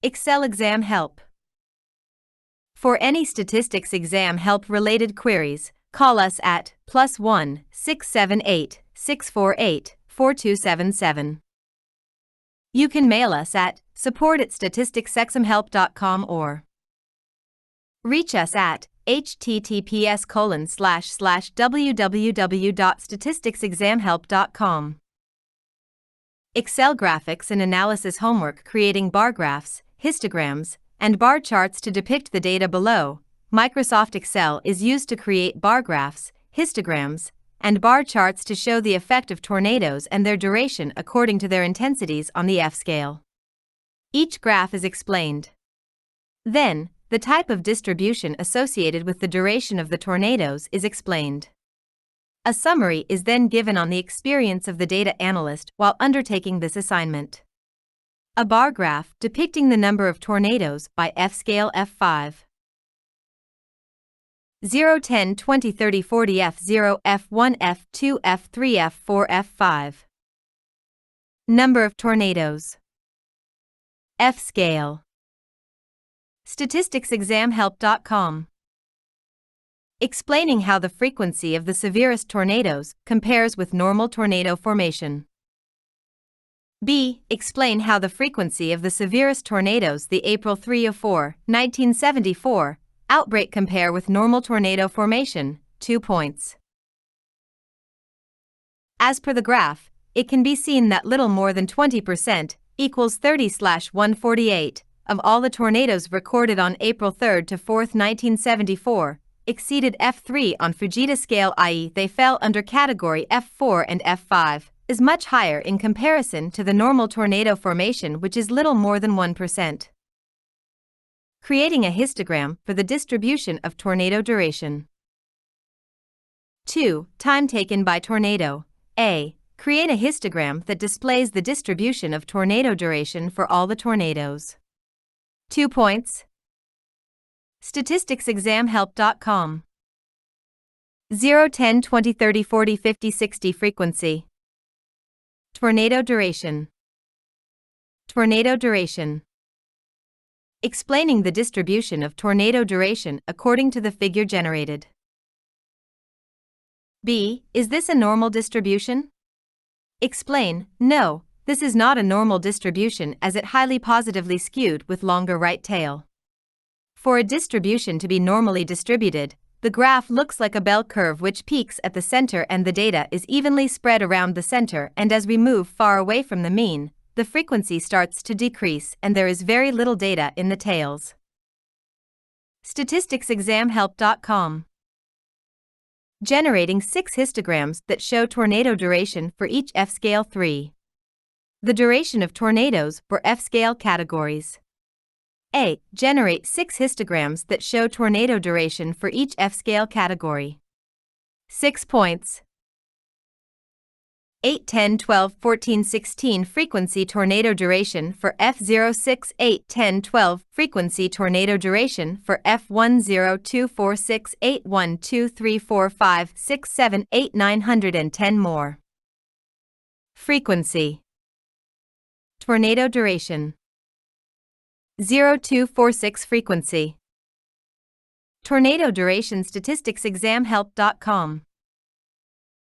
Excel exam help. For any statistics exam help related queries, call us at +1 678 648 4277. You can mail us at support@statisticsexamhelp.com or reach us at https://www.statisticsexamhelp.com. Excel graphics and analysis homework: creating bar graphs, histograms, and bar charts to depict the data below. Microsoft Excel is used to create bar graphs, histograms, and bar charts to show the effect of tornadoes and their duration according to their intensities on the F scale. Each graph is explained. Then, the type of distribution associated with the duration of the tornadoes is explained. A summary is then given on the experience of the data analyst while undertaking this assignment. A bar graph depicting the number of tornadoes by F scale F5. 0, 10, 20, 30, 40 F0, F1, F2, F3, F4, F5. Number of tornadoes. F scale. Statisticsexamhelp.com. Explaining how the frequency of the severest tornadoes compares with normal tornado formation. B. Explain how the frequency of the severest tornadoes, the April 3-4, 1974, outbreak compare with normal tornado formation. 2 points. As per the graph, it can be seen that little more than 20% equals 30/148 of all the tornadoes recorded on April 3 to 4, 1974, exceeded F3 on Fujita scale, i.e. they fell under category F4, and F5 is much higher in comparison to the normal tornado formation, which is little more than 1%. Creating a histogram for the distribution of tornado duration. 2. Time taken by tornado. A. Create a histogram that displays the distribution of tornado duration for all the tornadoes. 2 points. Statisticsexamhelp.com. 0, 10, 20, 30, 40, 50, 60 frequency. Tornado duration. Tornado duration. Explaining the distribution of tornado duration according to the figure generated. B. Is this a normal distribution? Explain, no, this is not a normal distribution as it highly positively skewed with longer right tail. For a distribution to be normally distributed, the graph looks like a bell curve which peaks at the center and the data is evenly spread around the center, and as we move far away from the mean, the frequency starts to decrease and there is very little data in the tails. Statisticsexamhelp.com. Generating 6 histograms that show tornado duration for each F scale 3. The duration of tornadoes for F scale categories. A. Generate 6 histograms that show tornado duration for each F scale category. 6 points. 8, 10, 12, 14, 16 frequency tornado duration for F0, 6, 8, 10, 12 frequency tornado duration for F1, 0, 2, 4, 6, 8, 1, 2, 3, 4, 5, 6, 7, 8, 910 more. Frequency. Tornado duration. 0246 frequency. Tornado duration. Statisticsexamhelp.com.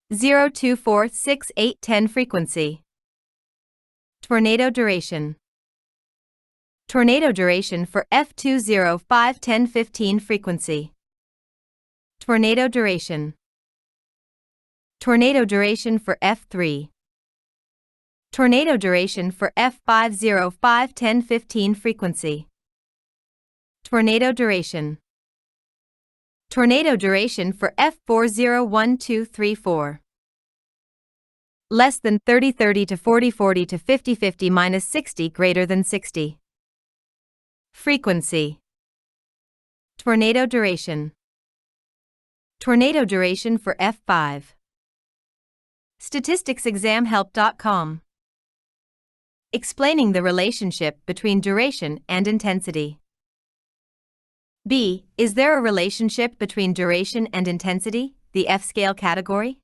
024 6 8 10 frequency. Tornado duration. Tornado duration for F20 5 10 15 frequency. Tornado duration. Tornado duration for F3. Tornado duration for F50 5 10 15 frequency. Tornado duration. Tornado duration for F40 1 2 3 4. Less than 30 30 to 40 40 to 50 50 minus 60 greater than 60. Frequency. Tornado duration. Tornado duration for F5. Statisticsexamhelp.com. Explaining the relationship between duration and intensity. B. Is there a relationship between duration and intensity, the F-scale category?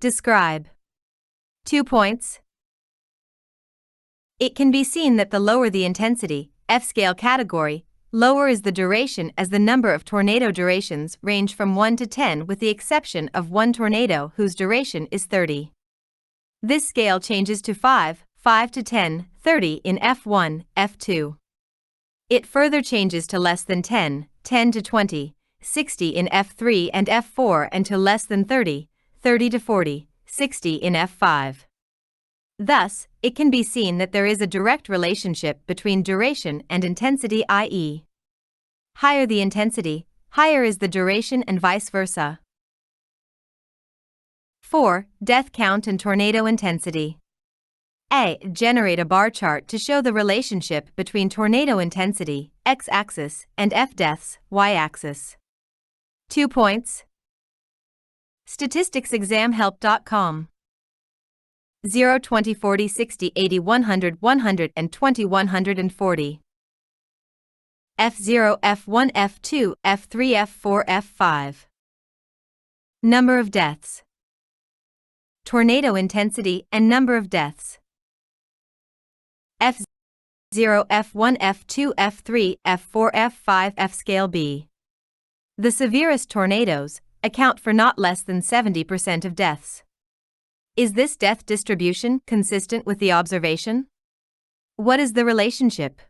Describe. 2 points. It can be seen that the lower the intensity, F-scale category, lower is the duration as the number of tornado durations range from 1 to 10 with the exception of one tornado whose duration is 30. This scale changes to 5, 5 to 10, 30 in F1, F2. It further changes to less than 10, 10 to 20, 60 in F3 and F4 and to less than 30, 30 to 40, 60 in F5. Thus, it can be seen that there is a direct relationship between duration and intensity, i.e., higher the intensity, higher is the duration and vice versa. 4. Death count and tornado intensity. A. Generate a bar chart to show the relationship between tornado intensity, x-axis, and F deaths, y-axis. 2 points. statisticsexamhelp.com 0, 20, 40, 60, 80, 100, 120, 140. F0, F1, F2, F3, F4, F5. Number of deaths. Tornado intensity and number of deaths. F0, F1, F2, F3, F4, F5, F-scale B. The severest tornadoes account for not less than 70% of deaths. Is this death distribution consistent with the observation? What is the relationship?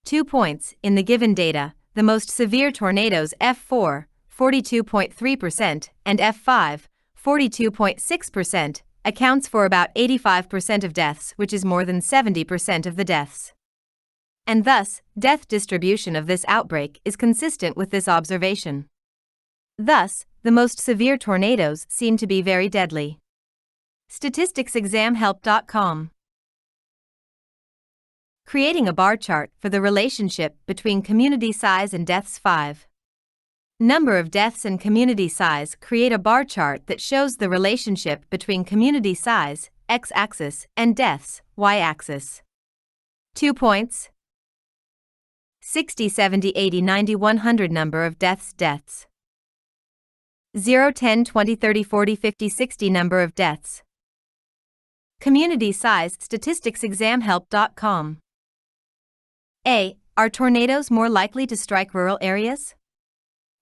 2 points. In the given data, the most severe tornadoes F4, 42.3%, and F5, 42.6%, accounts for about 85% of deaths, which is more than 70% of the deaths. And thus, death distribution of this outbreak is consistent with this observation. Thus, the most severe tornadoes seem to be very deadly. statisticsexamhelp.com. Creating a bar chart for the relationship between community size and deaths. 5. Number of deaths and community size. Create a bar chart that shows the relationship between community size, x-axis, and deaths, y-axis. 2 points. 60, 70, 80, 90, 100. Number of deaths. 0, 10, 20, 30, 40, 50, 60. Number of deaths. Community size. statisticsexamhelp.com. A. Are tornadoes more likely to strike rural areas?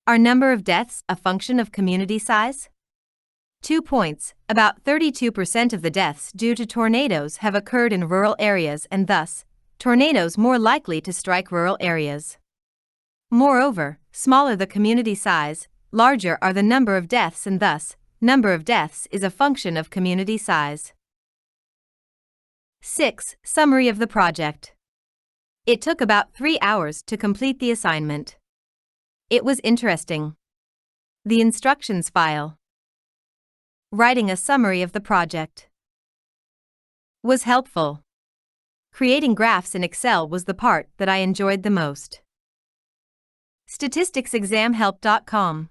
Are number of deaths a function of community size? 2 points. About 32% of the deaths due to tornadoes have occurred in rural areas and thus, tornadoes more likely to strike rural areas. Moreover, smaller the community size, larger are the number of deaths and thus, number of deaths is a function of community size. 6. Summary of the project. It took about 3 hours to complete the assignment. It was interesting. The instructions file. Writing a summary of the project was helpful. Creating graphs in Excel was the part that I enjoyed the most. statisticsexamhelp.com